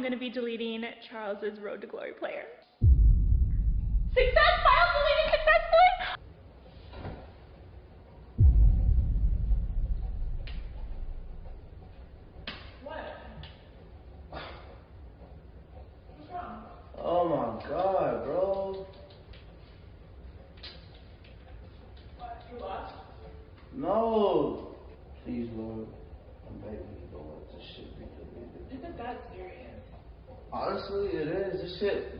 going to be deleting Charles's Road to Glory player. Success! File deleted successfully! What? What's wrong? Oh my God, bro. What? You lost? No. Please, Lord. I'm begging you, Lord. This shit be deleted. Is it that serious? Honestly, it is.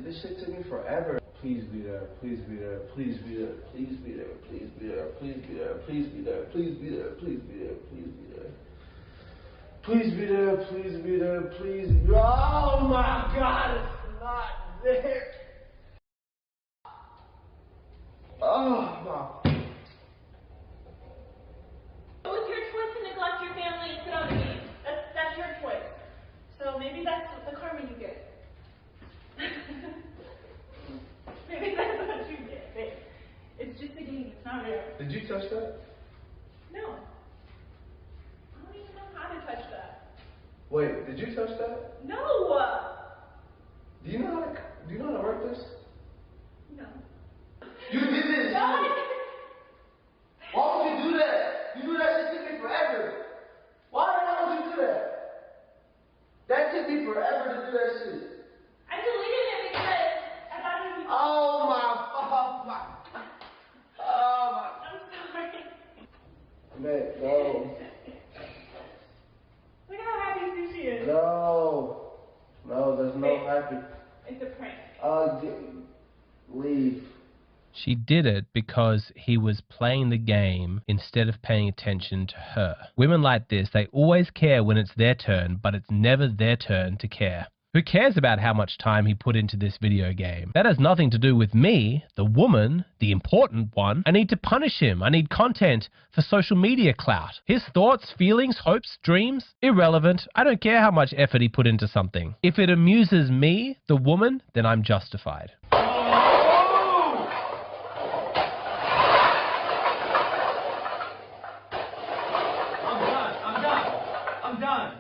This shit took me forever. Please be there. Please be there. Please be there. Please be there. Please be there. Please be there. Please be there. Please be there. Please be there. Please be there. Please be there. Please be there. Please be there. Oh my God, it's not there. Oh my. It was your choice to neglect your family and sit on the game. That's your choice. So maybe that's the karma you get. Maybe that's what you get, babe. It's just a game. It's not real. Did you touch that? No. I don't even know how to touch that. Wait, did you touch that? No. Do you know how to work this? No. You did this. No. Why would you do that? You do that shit took me forever. Why would you do that? That took me forever to do that shit. I deleted it because I thought it would be. Oh my. I'm sorry. Man, no. Look how happy Sushi is. No, there's no happy. It's a prank. Leave. She did it because he was playing the game instead of paying attention to her. Women like this, they always care when it's their turn, but it's never their turn to care. Who cares about how much time he put into this video game? That has nothing to do with me, the woman, the important one. I need to punish him. I need content for social media clout. His thoughts, feelings, hopes, dreams, irrelevant. I don't care how much effort he put into something. If it amuses me, the woman, then I'm justified. I'm done.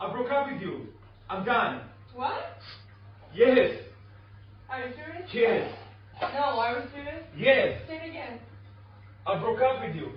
I broke up with you. I'm done. What? Yes. Are you serious? Yes. No, are you serious? Yes. Say it again. I broke up with you.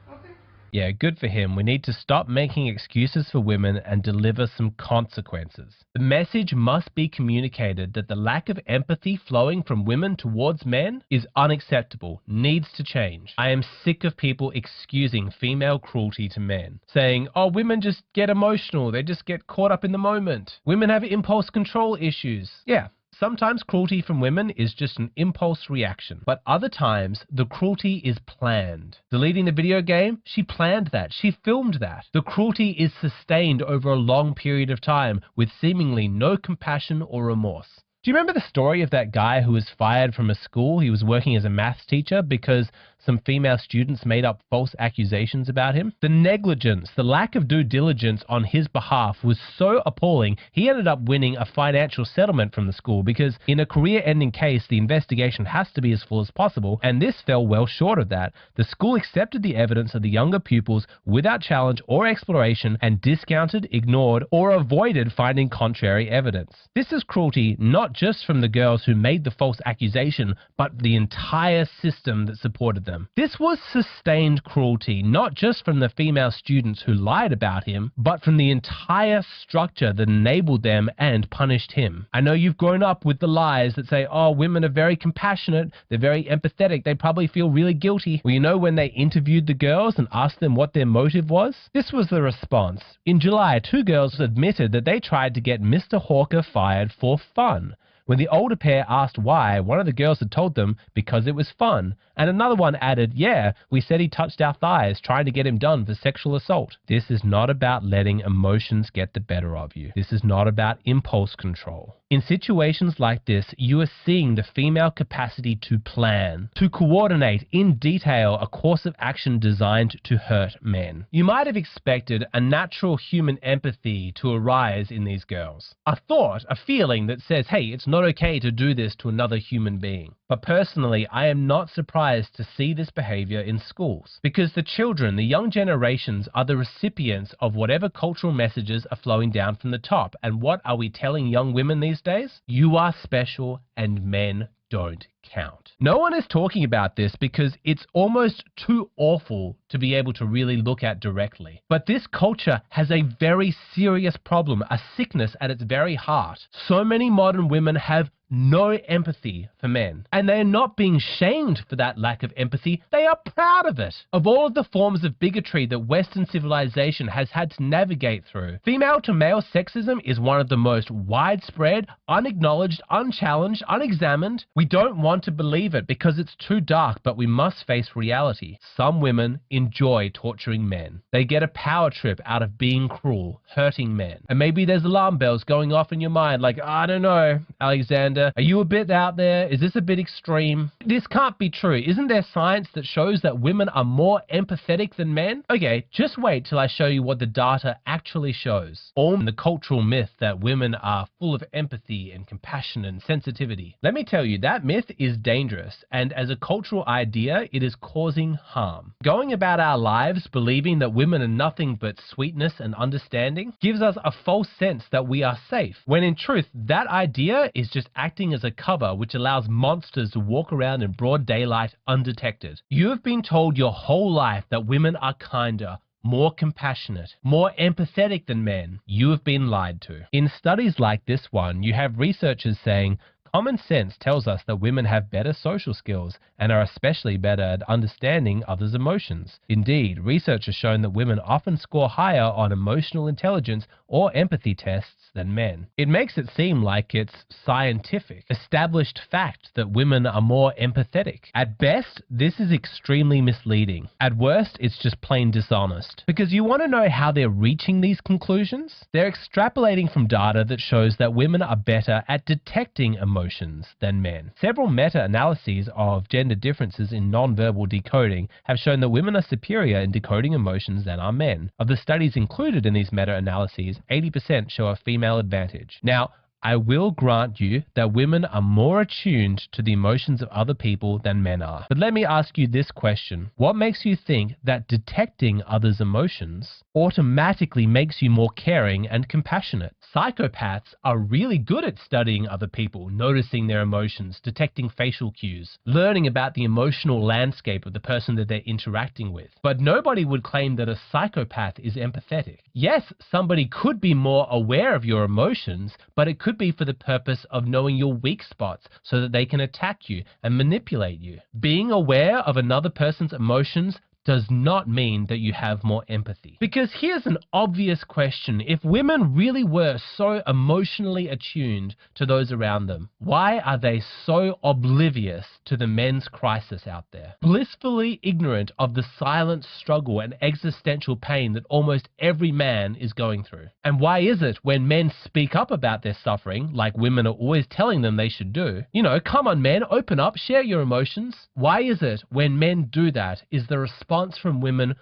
Okay. Yeah, good for him. We need to stop making excuses for women and deliver some consequences. The message must be communicated that the lack of empathy flowing from women towards men is unacceptable, needs to change. I am sick of people excusing female cruelty to men, saying, oh, women just get emotional, they just get caught up in the moment. Women have impulse control issues. Yeah. Sometimes cruelty from women is just an impulse reaction, but other times the cruelty is planned. Deleting the video game, she planned that. She filmed that. The cruelty is sustained over a long period of time with seemingly no compassion or remorse. Do you remember the story of that guy who was fired from a school? He was working as a maths teacher because some female students made up false accusations about him. The negligence, the lack of due diligence on his behalf was so appalling, he ended up winning a financial settlement from the school because in a career-ending case, the investigation has to be as full as possible, and this fell well short of that. The school accepted the evidence of the younger pupils without challenge or exploration and discounted, ignored, or avoided finding contrary evidence. This is cruelty not just from the girls who made the false accusation, but the entire system that supported them. This was sustained cruelty, not just from the female students who lied about him, but from the entire structure that enabled them and punished him. I know you've grown up with the lies that say, oh, women are very compassionate, they're very empathetic, they probably feel really guilty. Well, you know when they interviewed the girls and asked them what their motive was? This was the response. In July, 2 girls admitted that they tried to get Mr. Hawker fired for fun. When the older pair asked why, one of the girls had told them because it was fun, and another one added, yeah, we said he touched our thighs, trying to get him done for sexual assault. This is not about letting emotions get the better of you. This is not about impulse control. In situations like this, you are seeing the female capacity to plan, to coordinate in detail a course of action designed to hurt men. You might have expected a natural human empathy to arise in these girls. A thought, a feeling that says, hey, it's no not okay to do this to another human being. But personally, I am not surprised to see this behavior in schools, because the children, the young generations, are the recipients of whatever cultural messages are flowing down from the top. And what are we telling young women these days? You are special and men don't count. No one is talking about this because it's almost too awful to be able to really look at directly. But this culture has a very serious problem, a sickness at its very heart. So many modern women have no empathy for men, and they are not being shamed for that lack of empathy. They are proud of it. Of all of the forms of bigotry that Western civilization has had to navigate through, female to male sexism is one of the most widespread, unacknowledged, unchallenged, unexamined. We don't want to believe it because it's too dark, but we must face reality. Some women enjoy torturing men. They get a power trip out of being cruel, hurting men. And maybe there's alarm bells going off in your mind like, I don't know, Alexander, are you a bit out there? Is this a bit extreme? This can't be true. Isn't there science that shows that women are more empathetic than men? Okay, just wait till I show you what the data actually shows. All the cultural myth that women are full of empathy and compassion and sensitivity. Let me tell you, that myth is dangerous, and as a cultural idea, it is causing harm. Going about our lives believing that women are nothing but sweetness and understanding gives us a false sense that we are safe, when in truth, that idea is just acting as a cover which allows monsters to walk around in broad daylight undetected. You have been told your whole life that women are kinder, more compassionate, more empathetic than men. You have been lied to. In studies like this one, you have researchers saying, common sense tells us that women have better social skills and are especially better at understanding others' emotions. Indeed, research has shown that women often score higher on emotional intelligence or empathy tests than men. It makes it seem like it's scientific, established fact that women are more empathetic. At best, this is extremely misleading. At worst, it's just plain dishonest. Because you want to know how they're reaching these conclusions? They're extrapolating from data that shows that women are better at detecting emotions than men. Several meta-analyses of gender differences in nonverbal decoding have shown that women are superior in decoding emotions than are men. Of the studies included in these meta-analyses, 80% show a female advantage. Now, I will grant you that women are more attuned to the emotions of other people than men are. But let me ask you this question. What makes you think that detecting others' emotions automatically makes you more caring and compassionate? Psychopaths are really good at studying other people, noticing their emotions, detecting facial cues, learning about the emotional landscape of the person that they're interacting with. But nobody would claim that a psychopath is empathetic. Yes, somebody could be more aware of your emotions, but it could be for the purpose of knowing your weak spots so that they can attack you and manipulate you. Being aware of another person's emotions does not mean that you have more empathy. Because here's an obvious question. If women really were so emotionally attuned to those around them, why are they so oblivious to the men's crisis out there? Blissfully ignorant of the silent struggle and existential pain that almost every man is going through. And why is it when men speak up about their suffering, like women are always telling them they should do, you know, come on men, open up, share your emotions. Why is it when men do that, is the response from women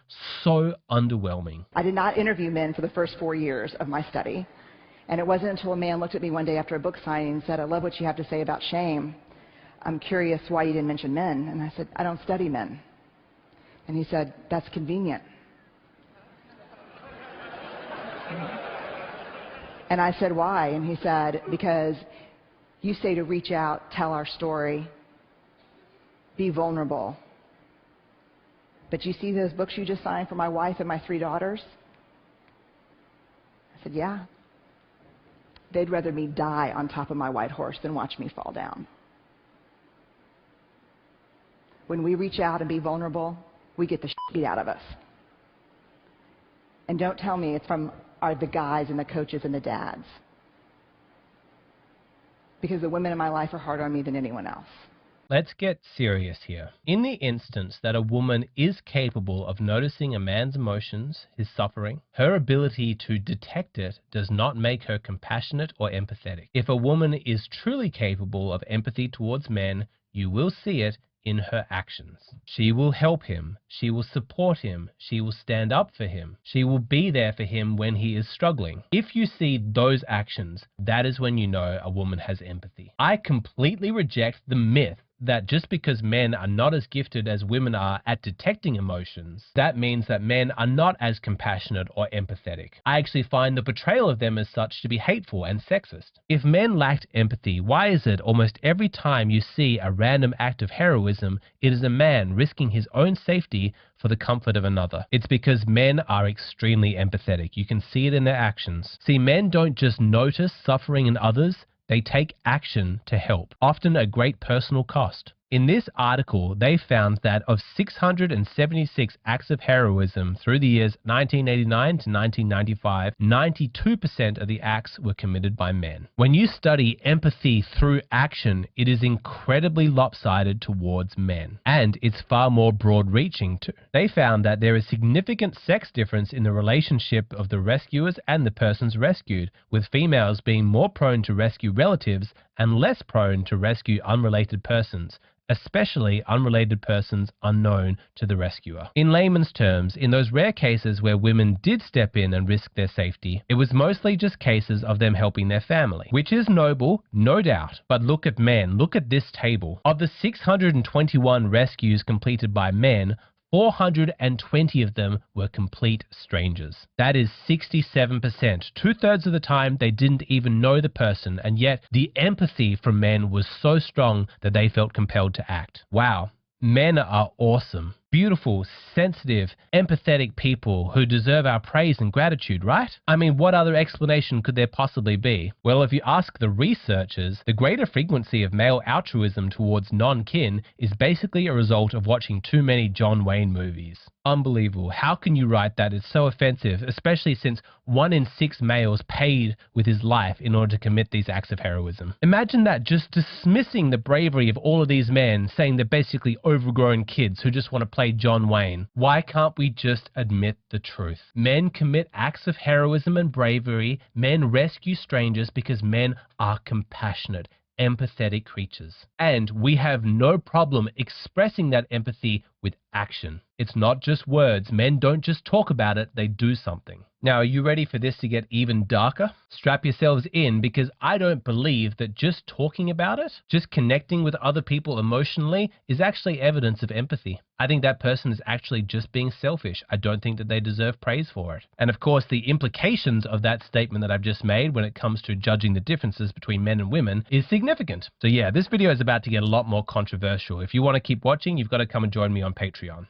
so underwhelming? I did not interview men for the first 4 years of my study. And it wasn't until a man looked at me one day after a book signing and said, I love what you have to say about shame. I'm curious why you didn't mention men. And I said, I don't study men. And he said, that's convenient. And I said, why? And he said, because you say to reach out, tell our story, be vulnerable. But you see those books you just signed for my wife and my 3 daughters? I said, yeah. They'd rather me die on top of my white horse than watch me fall down. When we reach out and be vulnerable, we get the shit beat out of us. And don't tell me it's from the guys and the coaches and the dads. Because the women in my life are harder on me than anyone else. Let's get serious here. In the instance that a woman is capable of noticing a man's emotions, his suffering, her ability to detect it does not make her compassionate or empathetic. If a woman is truly capable of empathy towards men, you will see it in her actions. She will help him. She will support him. She will stand up for him. She will be there for him when he is struggling. If you see those actions, that is when you know a woman has empathy. I completely reject the myth that just because men are not as gifted as women are at detecting emotions, that means that men are not as compassionate or empathetic. I actually find the portrayal of them as such to be hateful and sexist. If men lacked empathy, why is it almost every time you see a random act of heroism, it is a man risking his own safety for the comfort of another? It's because men are extremely empathetic. You can see it in their actions. See, men don't just notice suffering in others, they take action to help, often at great personal cost. In this article, they found that of 676 acts of heroism through the years 1989 to 1995, 92% of the acts were committed by men. When you study empathy through action, it is incredibly lopsided towards men, and it's far more broad-reaching too. They found that there is significant sex difference in the relationship of the rescuers and the persons rescued, with females being more prone to rescue relatives and less prone to rescue unrelated persons, especially unrelated persons unknown to the rescuer. In layman's terms, in those rare cases where women did step in and risk their safety, it was mostly just cases of them helping their family, which is noble, no doubt. But look at men, look at this table. Of the 621 rescues completed by men, 420 of them were complete strangers. That is 67%. 2/3 of the time, they didn't even know the person, and yet the empathy from men was so strong that they felt compelled to act. Wow. Men are awesome. Beautiful, sensitive, empathetic people who deserve our praise and gratitude, right? I mean, what other explanation could there possibly be? Well, if you ask the researchers, the greater frequency of male altruism towards non-kin is basically a result of watching too many John Wayne movies. Unbelievable. How can you write that? It's so offensive, especially since 1 in 6 males paid with his life in order to commit these acts of heroism. Imagine that, just dismissing the bravery of all of these men, saying they're basically overgrown kids who just want to play John Wayne. Why can't we just admit the truth? Men commit acts of heroism and bravery. Men rescue strangers because men are compassionate, empathetic creatures. And we have no problem expressing that empathy with action. It's not just words. Men don't just talk about it, they do something. Now, are you ready for this to get even darker? Strap yourselves in, because I don't believe that just talking about it, just connecting with other people emotionally, is actually evidence of empathy. I think that person is actually just being selfish. I don't think that they deserve praise for it. And of course, the implications of that statement that I've just made when it comes to judging the differences between men and women is significant. So yeah, this video is about to get a lot more controversial. If you want to keep watching, you've got to come and join me on Patreon.